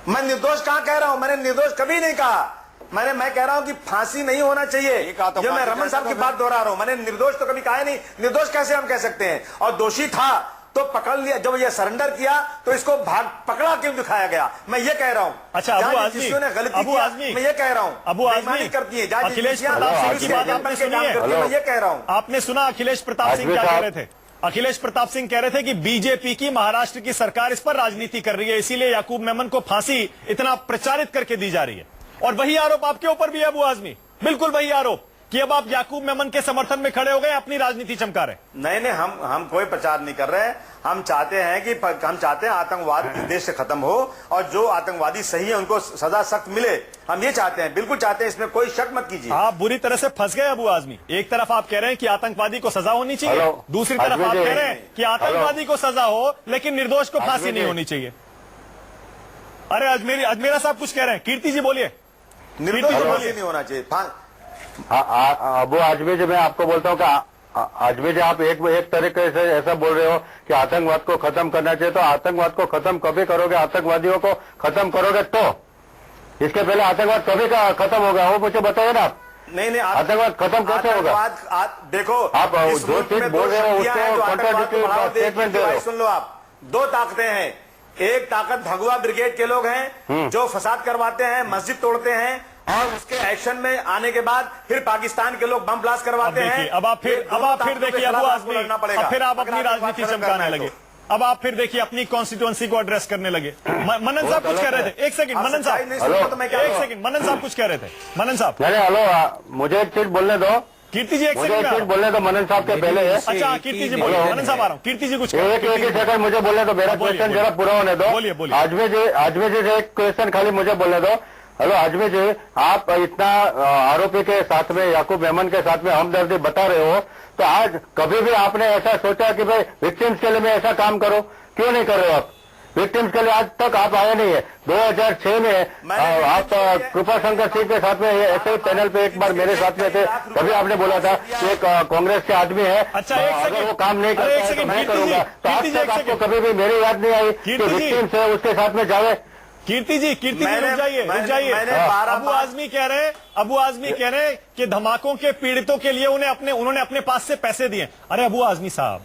मैं निर्दोष कहां कह रहा हूं? मैंने निर्दोष कभी नहीं कहा। मैं कह रहा हूं कि फांसी नहीं होना चाहिए। तो जो मैं रमन साहब की बात दोहरा रहा हूं, मैंने निर्दोष तो कभी कहा नहीं। निर्दोष कैसे हम कह सकते हैं? और दोषी था तो पकड़ लिया, जब ये सरेंडर किया तो इसको पकड़ा क्यों दिखाया गया? मैं ये कह रहा हूं। अच्छा अबू आजमी, ने गलती अबू आजमी, मैं ये कह रहा हूं, अबू आजमी करती है अखिलेश प्रताप सिंह की बात आपने सुनी है? मैं ये कह रहा हूं। आपने सुना अखिलेश प्रताप सिंह क्या कह रहे थे? अखिलेश प्रताप सिंह कह रहे थे कि बीजेपी की महाराष्ट्र की सरकार इस पर राजनीति कर रही है, इसीलिए याकूब मेमन को फांसी इतना प्रचारित करके दी जा रही है। और वही आरोप आपके ऊपर भी है अबू आजमी, बिल्कुल वही आरोप कि अब आप याकूब मेमन के समर्थन में खड़े हो गए, अपनी राजनीति चमका रहे। नहीं, हम कोई प्रचार नहीं कर रहे। हम चाहते हैं आतंकवाद इस देश से खत्म हो और जो आतंकवादी सही है उनको सजा सख्त मिले। हम ये चाहते हैं, बिल्कुल चाहते हैं, इसमें कोई शक मत कीजिए। आप बुरी तरह से फंस गए अबू आजमी। एक तरफ आप कह रहे हैं कि आतंकवादी को सजा होनी चाहिए, दूसरी तरफ आप कह रहे हैं कि आतंकवादी को सजा हो लेकिन निर्दोष को फांसी नहीं होनी चाहिए। अरे अजमेरा साहब कुछ कह रहे हैं, कीर्ति जी बोलिए। निर्दोष को फांसी नहीं होना चाहिए। अबू आजमी जी, मैं आपको बोलता हूँ कि आजमी जी, आप एक तरीके से ऐसा बोल रहे हो कि आतंकवाद को खत्म करना चाहिए, तो आतंकवाद को खत्म कभी करोगे? आतंकवादियों को खत्म करोगे तो? इसके पहले आतंकवाद कभी का खत्म होगा वो मुझे बताइए ना आप। नहीं, आतंकवाद खत्म कैसे होगा? देखो, आप जो चीज बोल रहे हो उसको कॉन्ट्राडिक्टरी स्टेटमेंट दे रहे हो। सुन लो, आप दो ताकतें हैं। एक ताकत भगवा ब्रिगेड के लोग हैं जो फसाद करवाते हैं, मस्जिद तोड़ते हैं और उसके एक्शन में आने के बाद फिर पाकिस्तान के लोग बम ब्लास्ट करवाते हैं। अब आप फिर देखिए अबू आजमी, अब फिर आप अपनी राजनीति चमकाने लगे। अब आप फिर देखिए अपनी कॉन्स्टिट्यूएंसी को एड्रेस करने लगे। मनन साहब कुछ कह रहे थे, एक सेकंड मनन साहब, एक सेकंड मनन साहब कुछ कह रहे थे। मनन साहब, हेलो, मुझे एक चीज बोलने दो। कीर्ति जी एक सेकंड बोलने तो मनन साहब के पहले है। अच्छा कीर्ति जी बोलिए, मनन साहब आ रहा हूँ। कीर्ति जी कुछ एक सेकंड मुझे बोलने दो, मेरा क्वेश्चन जरा पूरा होने दो। बोलिए। आजमी जी एक क्वेश्चन खाली मुझे बोलने दो। हेलो आजमी जी, आप इतना आरोपी के साथ में, याकूब मेमन के साथ में हमदर्दी बता रहे हो, तो आज कभी भी आपने ऐसा सोचा कि भाई विक्टिम्स के लिए मैं ऐसा काम करूं? क्यों नहीं कर रहे हो आप? विक्टिम्स के लिए आज तक आप आए नहीं है। 2006 में आप कृपा शंकर सिंह के साथ में ऐसे ही पैनल पे एक बार मेरे साथ में थे, तभी आपने बोला था कि एक कांग्रेस के आदमी है, अच्छा, एक अगर सेकंड। वो काम नहीं अरे, करता एक है तो सेकंड, मैं कीर्ति जी, करूंगा। तो आज कीर्ति जी, तक एक आपको सेकंड। कभी भी मेरी याद नहीं आई कि कीर्ति जी। विक्टिम्स है उसके साथ में जावे। कीर्ति जी रुक जाइए, रुक जाइए। अबू आजमी कह रहे हैं कि धमाकों के पीड़ितों के लिए उन्होंने अपने पास से पैसे दिए। अरे अबू आजमी साहब,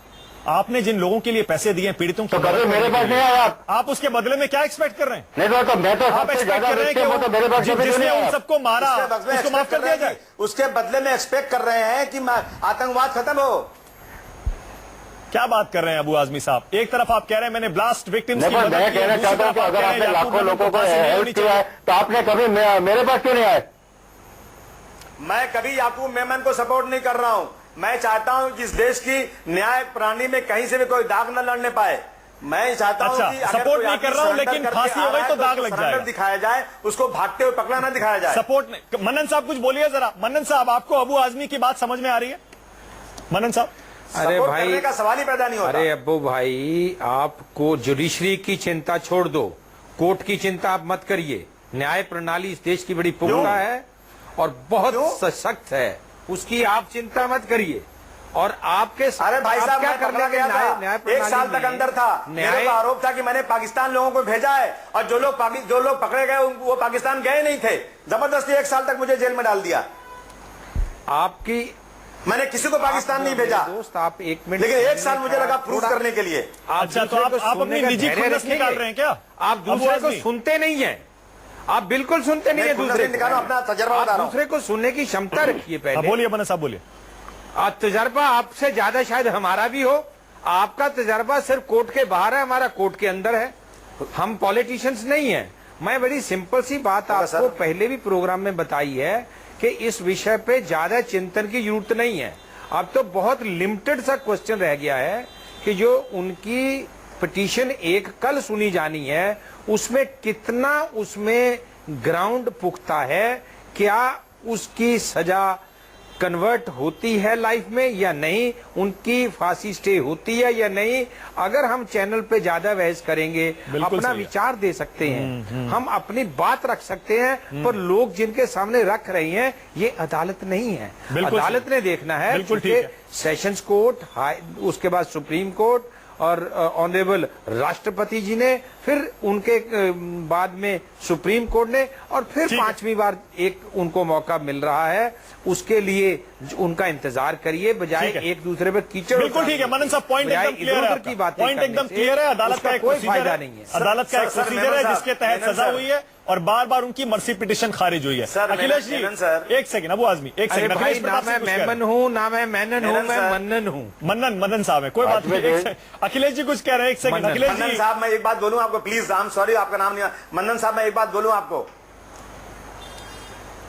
आपने जिन लोगों के लिए पैसे दिए पीड़ितों तो कभी मेरे पास नहीं आया आप उसके बदले में क्या एक्सपेक्ट कर रहे हैं? नहीं तो मैं तो आप सबसे एक्सपेक्ट ज्यादा कर रहे हैं victim हूं, तो मेरे पास कि कभी जिसने नहीं उन आया। सबको मारा उसके बदले उसको माफ कर दिया जाए। उसके बदले में एक्सपेक्ट कर रहे हैं कि आतंकवाद खत्म हो। क्या बात कर रहे हैं अबू आजमी साहब? एक तरफ आप कह रहे हैं मैंने ब्लास्ट विक्टिम्स की मैं मदद की, कहना दूसरी चाहता हूँ तरफ कि आप अगर कह रहे आपने हैं लाखों याकूब लोगों को फांसी नहीं हेल्प होनी किया चाहिए। है तो आपने कभी मेरे पास क्यों नहीं आए? मैं कभी याकूब मेमन को सपोर्ट नहीं कर रहा हूं। मैं चाहता हूं कि इस देश की न्याय प्रणाली में कहीं से भी कोई दाग न लड़ने पाए। मैं चाहता हूं अच्छा, कि अगर सपोर्ट कोई नहीं आदमी कर रहा हूं, सरेंडर लेकिन करके फांसी आ हो रहा गई है तो उसको दाग लग सरेंडर जाएगा। दिखाया जाए, उसको भागते हुए पकड़ा ना दिखाया जाए। सपोर्ट नहीं। मनन साहब कुछ बोलिए जरा। मनन साहब, आपको अबू आजमी की बात समझ में आ रही है? मनन साहब, अरे सपोर्ट भाई, करने का सवाल ही पैदा नहीं होता। अरे अब्बू भाई, आपको जुडिशरी की चिंता छोड़ दो, कोर्ट की चिंता आप मत करिए। न्याय प्रणाली इस देश की बड़ी पुख्ता है और बहुत सशक्त है, उसकी आप चिंता मत करिए। और आपके अरे भाई आप साहब, क्या मैं कर पकड़ा लेंगे गया न्याय था, प्रणाली एक साल तक में? अंदर था। मेरे को आरोप था कि मैंने पाकिस्तान लोगों को भेजा है और जो लोग पकड़े गए वो पाकिस्तान गए नहीं थे। जबरदस्ती 1 साल तक मुझे जेल में डाल दिया। आपकी मैंने किसी को पाकिस्तान नहीं भेजा, दोस्त, आप 1 मिनट, लेकिन 1 साल मुझे लगा प्रूफ करने के लिए। अच्छा, तो आप अपनी निजी खुन्नस निकाल रहे हैं क्या? आप दूसरे को सुनते नहीं है, आप बिल्कुल सुनते नहीं है दूसरे को। अपना तजर्बा बता आप रहा हूं। दूसरे को सुनने की क्षमता रखिए पहले। बोलिए मनन साहब, बोलिए। तजर्बा आपसे ज्यादा शायद हमारा भी हो। आपका तजर्बा सिर्फ कोर्ट के बाहर है, हमारा कोर्ट के अंदर है। हम पॉलिटिशियंस नहीं हैं। मैं बड़ी सिंपल सी बात आपको पहले भी प्रोग्राम में बताई है कि इस विषय पे ज्यादा चिंतन की जरूरत नहीं है। अब तो बहुत लिमिटेड सा क्वेश्चन रह गया है कि जो उनकी पिटीशन एक कल सुनी जानी है, उसमें कितना उसमें ग्राउंड पुख्ता है, क्या उसकी सजा कन्वर्ट होती है लाइफ में या नहीं, उनकी फांसी स्टे होती है या नहीं। अगर हम चैनल पे ज्यादा बहस करेंगे, अपना विचार दे सकते हैं, हम अपनी बात रख सकते हैं, पर लोग जिनके सामने रख रही हैं ये अदालत नहीं है। अदालत ने देखना है, सेशंस कोर्ट, उसके बाद सुप्रीम कोर्ट और ऑनरेबल राष्ट्रपति जी ने, फिर उनके बाद में सुप्रीम कोर्ट ने, और फिर 5वीं बार एक उनको मौका मिल रहा है। उसके लिए उनका इंतजार करिए, बजाय एक दूसरे पर कीचड़। बिल्कुल ठीक है मनन साहब, पॉइंट एकदम क्लियर है की बात, पॉइंट एकदम क्लियर है। अदालत का कोई फायदा नहीं है, अदालत का एक प्रोसीजर है जिसके तहत सजा हुई है और बार बार उनकी मर्सी पिटीशन खारिज हुई है। अखिलेश जी, एक सेकंड, अबू आजमी, एक सेकंड। भाई, ना मैं मेमन हूँ, ना मैं मैनन हूँ, मैं मन्नन हूँ। मनन साहब है, कोई बात नहीं। अखिलेश जी कुछ कह रहे हैं, एक सेकंड। अखिलेश जी साहब, मैं एक बात बोलूं आपको, प्लीज। आई एम सॉरी, आपका नाम नहीं। मन्नन साहब, मैं एक बात बोलूं आपको।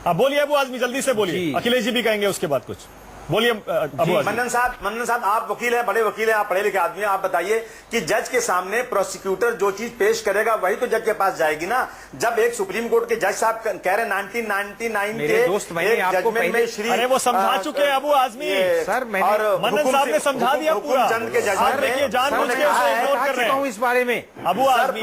बोलिए अबू आजमी, जल्दी से बोलिए। अखिलेश जी भी कहेंगे उसके बाद कुछ। बोलिए मन्नन साहब, आप वकील हैं, बड़े वकील हैं, आप पढ़े लिखे आदमी हैं। आप बताइए कि जज के सामने प्रोसिक्यूटर जो चीज पेश करेगा वही तो जज के पास जाएगी ना। जब एक सुप्रीम कोर्ट के जज साहब कह रहे 1999 के दोस्त, मैंने आपको में श्री, अरे वो समझा चुके हैं अबू आजमी सर, मनन साहब ने समझा दिया पूरा। चंद के जज देखिए, जानबूझ के उसे इग्नोर कर रहे हैं इस बारे में। अबू आजमी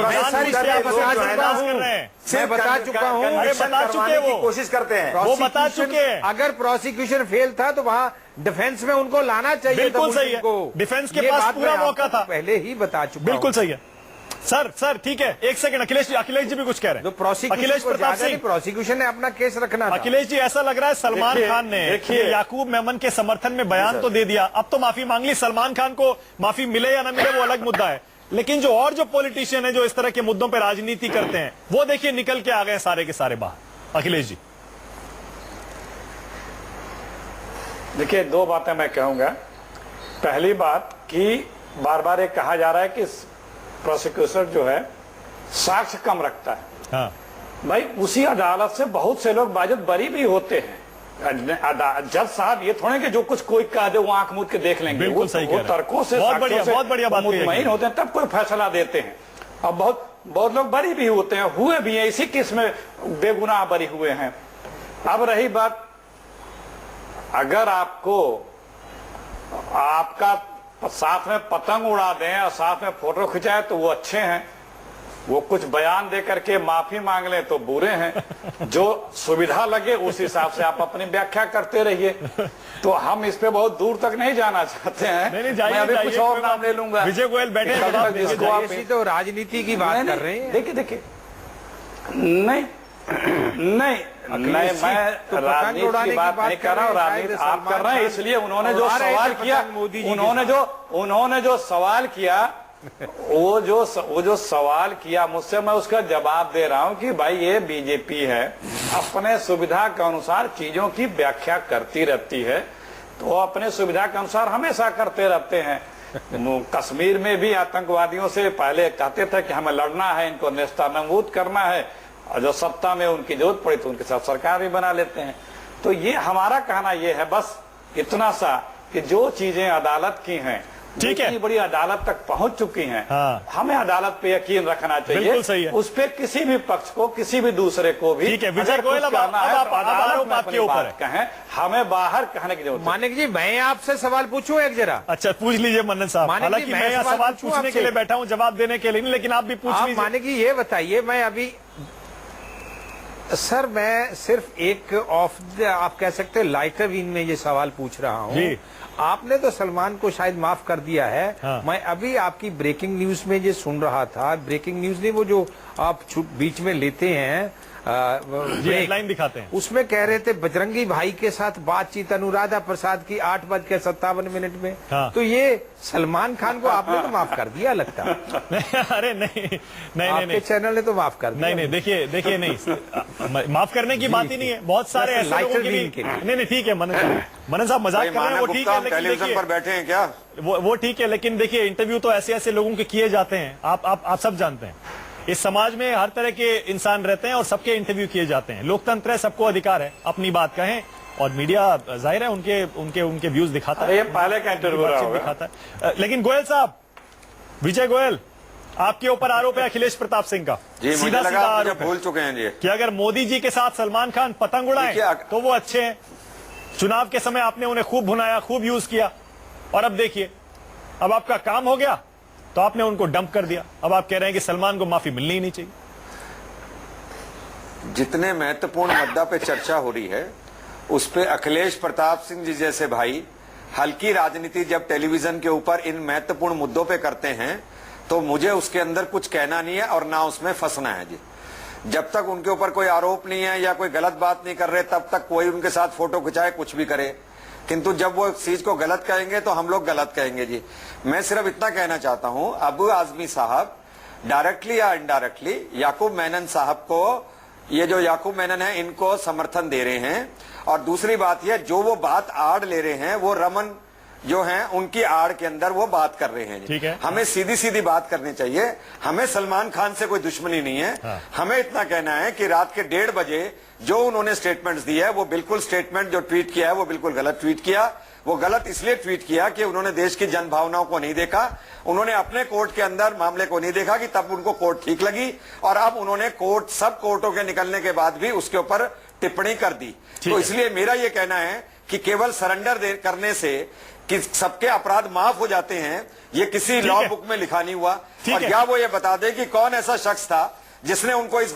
मैं बता चुका हूँ, बता चुके वो कोशिश करते हैं, वो बता चुके हैं। अगर प्रोसिक्यूशन फेल था तो वहाँ डिफेंस में उनको लाना चाहिए। बिल्कुल सही है, डिफेंस के पास पूरा मौका था, पहले ही बता चुका। बिल्कुल सही है सर, ठीक है। एक सेकंड, अखिलेश जी भी कुछ कह रहे हैं। अखिलेश प्रताप सिंह, प्रोसिक्यूशन ने अपना केस रखना था। अखिलेश जी, ऐसा लग रहा है सलमान खान ने याकूब मेमन के समर्थन में बयान तो दे दिया, अब तो माफी मांग ली। सलमान खान को माफी मिले या ना मिले वो अलग मुद्दा है, लेकिन जो पॉलिटिशियन है जो इस तरह के मुद्दों पर राजनीति करते हैं, वो देखिए निकल के आ गए सारे के सारे बाहर। अखिलेश जी, देखिए, 2 बातें मैं कहूंगा। पहली बात कि बार बार ये कहा जा रहा है कि प्रोसिक्यूटर जो है साक्ष्य कम रखता है। हाँ। भाई, उसी अदालत से बहुत से लोग बाजत बरी भी होते हैं। जज साहब ये थोड़े कि जो कुछ कोई कह दे वो आंख मूंद के देख लेंगे। बिल्कुल सही कह रहे हैं। तर्कों से, बहुत बढ़िया बात मुतमईन होते हैं, तब कोई फैसला देते हैं। अब बहुत लोग बरी भी होते हैं, हुए भी हैं, इसी केस में बेगुनाह बरी हुए हैं। अब रही बात, अगर आपका साथ में पतंग उड़ा दें और साथ में फोटो खिंचाए तो वो अच्छे हैं, वो कुछ बयान दे करके माफी मांग लें तो बुरे हैं, जो सुविधा लगे उस हिसाब से आप अपनी व्याख्या करते रहिए। तो हम इस पे बहुत दूर तक नहीं जाना चाहते हैं। नहीं, मैं अभी कुछ और नाम ले लूंगा। विजय गोयल बैठे हैं, जिसको आप तो राजनीति की बात कर रहे हैं। देखिए नहीं मैं राजनीति की बात नहीं कर रहा हूँ, राजनीति आप कर रहे हैं। इसलिए उन्होंने जो सवाल किया, उन्होंने जो सवाल किया, वो जो सवाल किया मुझसे, मैं उसका जवाब दे रहा हूं कि भाई ये बीजेपी है, अपने सुविधा के अनुसार चीजों की व्याख्या करती रहती है, तो अपने सुविधा के अनुसार हमेशा करते रहते हैं। कश्मीर में भी आतंकवादियों से पहले कहते थे कि हमें लड़ना है, इनको नेस्तनाबूद करना है, और जो सत्ता में उनकी जरूरत पड़ी तो उनके साथ सरकार भी बना लेते हैं। तो ये हमारा कहना ये है बस इतना सा कि जो चीजें अदालत की हैं, ठीक है, इतनी बड़ी अदालत तक पहुंच चुकी हैं, हाँ। हमें अदालत पे यकीन रखना चाहिए। बिल्कुल सही है। उस पे किसी भी पक्ष को, किसी भी दूसरे को भी, ठीक है विजय गोयल, अब आरोप आपके ऊपर है, कहें, हमें बाहर कहने की जरूरत। मानिक जी, मैं आपसे सवाल पूछूं एक जरा? अच्छा पूछ लीजिए मन्नत साहब। हालांकि मैं यहाँ सवाल पूछने के लिए बैठा हूँ, जवाब देने के लिए नहीं, लेकिन आप भी पूछ लीजिए। मानिक जी ये बताइए, मैं अभी सर मैं सिर्फ एक आप कह सकते हैं लाइटर वीन में ये सवाल पूछ रहा हूँ। आपने तो सलमान को शायद माफ कर दिया है। हाँ। मैं अभी आपकी ब्रेकिंग न्यूज में ये सुन रहा था, ब्रेकिंग न्यूज नहीं, वो जो आप बीच में लेते हैं हेडलाइन दिखाते हैं, उसमें कह रहे थे बजरंगी भाई के साथ बातचीत अनुराधा प्रसाद की 8:57 में। हाँ। तो ये सलमान खान को आपने तो माफ कर दिया लगता है। अरे नहीं आपके चैनल ने तो माफ कर दिया। नहीं देखिए नहीं, माफ करने की बात ही नहीं है। बहुत सारे ऐसे लोगों के लिए नहीं ठीक है। मनन साहब मजाक कर रहे हैं, वो ठीक है, लेकिन टेलीविजन पर बैठे हैं क्या? वो ठीक है, लेकिन देखिए इंटरव्यू तो ऐसे लोगों के किए जाते हैं, आप सब जानते हैं। इस समाज में हर तरह के इंसान रहते हैं और सबके इंटरव्यू किए जाते हैं। लोकतंत्र है, सबको अधिकार है अपनी बात कहें, और मीडिया जाहिर है उनके व्यूज दिखाता है, ये पहले का इंटरव्यू दिखाता है। लेकिन गोयल साहब, विजय गोयल, आपके ऊपर आरोप है अखिलेश प्रताप सिंह का। जी, सीधा आरोप भूल चुके हैं जी कि अगर मोदी जी के साथ सलमान खान पतंग उड़ाए तो वो अच्छे हैं। चुनाव के समय आपने उन्हें खूब भुनाया, खूब यूज किया, और अब देखिए, अब आपका काम हो गया तो आपने उनको डंप कर दिया। अब आप कह रहे हैं कि सलमान को माफी मिलनी ही नहीं चाहिए। जितने महत्वपूर्ण मुद्दा पे चर्चा हो रही है उस पे अखिलेश प्रताप सिंह जी जैसे भाई हल्की राजनीति जब टेलीविजन के ऊपर इन महत्वपूर्ण मुद्दों पे करते हैं तो मुझे उसके अंदर कुछ कहना नहीं है और ना उसमें फंसना है जी। जब तक उनके ऊपर कोई आरोप नहीं है या कोई गलत बात नहीं कर रहे, तब तक कोई उनके साथ फोटो खिंचाए, कुछ भी करे, किंतु जब वो चीज को गलत कहेंगे तो हम लोग गलत कहेंगे जी। मैं सिर्फ इतना कहना चाहता हूं, अबू आजमी साहब डायरेक्टली या इनडायरेक्टली याकूब मेनन साहब को, ये जो याकूब मेनन है, इनको समर्थन दे रहे हैं। और दूसरी बात यह, जो वो बात आड़ ले रहे हैं वो रमन जो हैं उनकी आड़ के अंदर वो बात कर रहे हैं। ठीक है, हमें सीधी सीधी बात करनी चाहिए। हमें सलमान खान से कोई दुश्मनी नहीं है। हाँ। हमें इतना कहना है कि रात के 1:30 बजे जो उन्होंने स्टेटमेंट्स दी है, वो बिल्कुल स्टेटमेंट जो ट्वीट किया है वो बिल्कुल गलत ट्वीट किया। वो गलत इसलिए ट्वीट किया कि उन्होंने देश की जन भावनाओं को नहीं देखा, उन्होंने अपने कोर्ट के अंदर मामले को नहीं देखा कि तब उनको कोर्ट ठीक लगी, और अब उन्होंने कोर्ट सब कोर्टों के निकलने के बाद भी उसके ऊपर टिप्पणी कर दी। तो इसलिए मेरा ये कहना है कि केवल सरेंडर करने से कि सबके अपराध माफ हो जाते हैं, ये किसी लॉ बुक में लिखा नहीं हुआ। और या वो ये बता दे कि कौन ऐसा शख्स था जिसने उनको इस